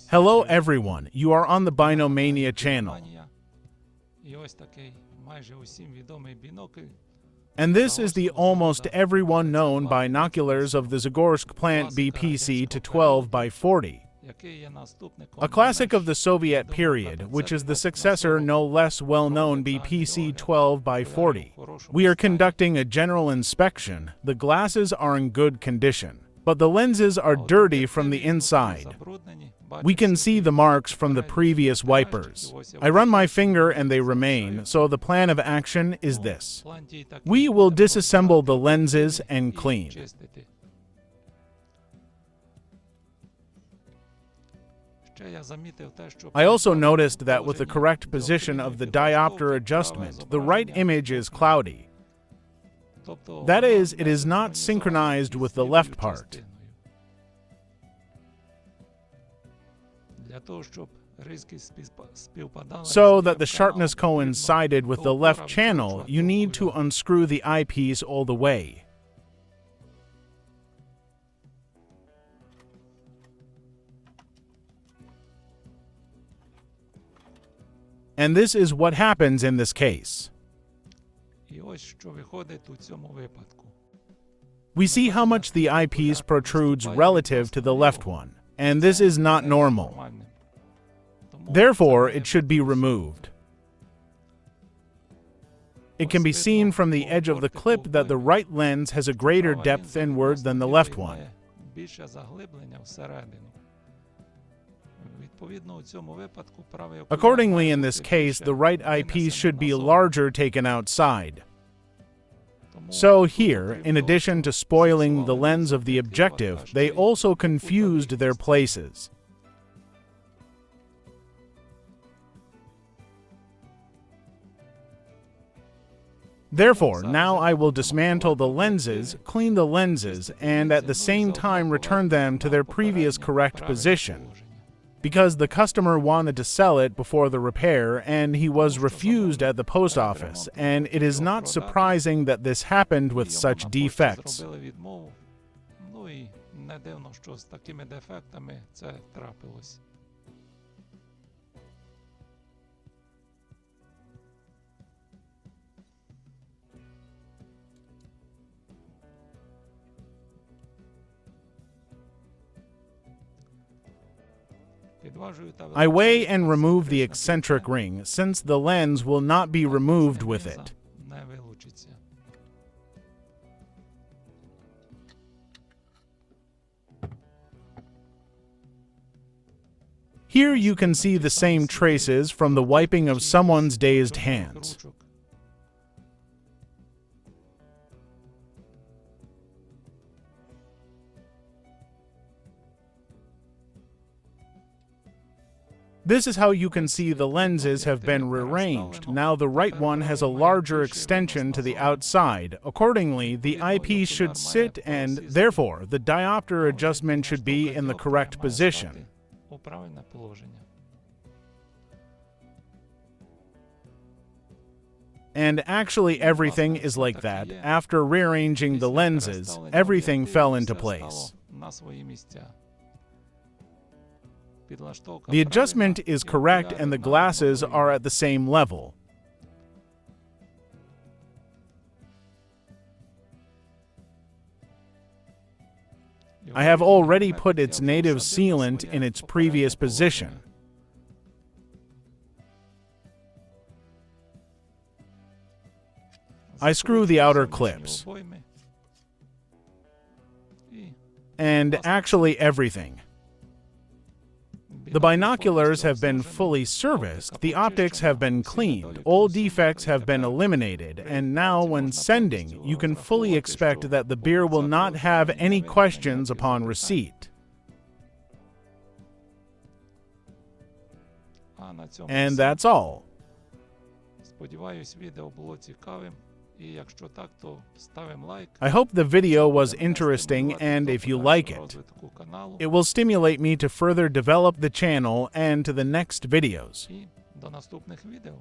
Hello everyone, you are on the Binomania channel. And this is the almost everyone known binoculars of the Zagorsk plant BPC to 12x40. A classic of the Soviet period, which is the successor no less well-known BPC 12x40. We are conducting a general inspection. The glasses are in good condition, but the lenses are dirty from the inside. We can see the marks from the previous wipers. I run my finger and they remain, so the plan of action is this. We will disassemble the lenses and clean. I also noticed that with the correct position of the diopter adjustment, the right image is cloudy. That is, it is not synchronized with the left part. So that the sharpness coincided with the left channel, you need to unscrew the eyepiece all the way. And this is what happens in this case. We see how much the eyepiece protrudes relative to the left one, and this is not normal. Therefore, it should be removed. It can be seen from the edge of the clip that the right lens has a greater depth inward than the left one. Accordingly, in this case, the right eyepiece should be larger taken outside. So here, in addition to spoiling the lens of the objective, they also confused their places. Therefore, now I will dismantle the lenses, clean the lenses, and at the same time return them to their previous correct position, because the customer wanted to sell it before the repair and he was refused at the post office, and it is not surprising that this happened with such defects. I weigh and remove the eccentric ring, since the lens will not be removed with it. Here you can see the same traces from the wiping of someone's dazed hands. This is how you can see the lenses have been rearranged. Now the right one has a larger extension to the outside. Accordingly, the eyepiece should sit and, therefore, the diopter adjustment should be in the correct position. And actually everything is like that. After rearranging the lenses, everything fell into place. The adjustment is correct and the glasses are at the same level. I have already put its native sealant in its previous position. I screw the outer clips. And actually everything. The binoculars have been fully serviced, the optics have been cleaned, all defects have been eliminated, and now when sending, you can fully expect that the beer will not have any questions upon receipt. And that's all. I hope the video was interesting, and if you like it, it will stimulate me to further develop the channel and to the next videos. До наступних відео.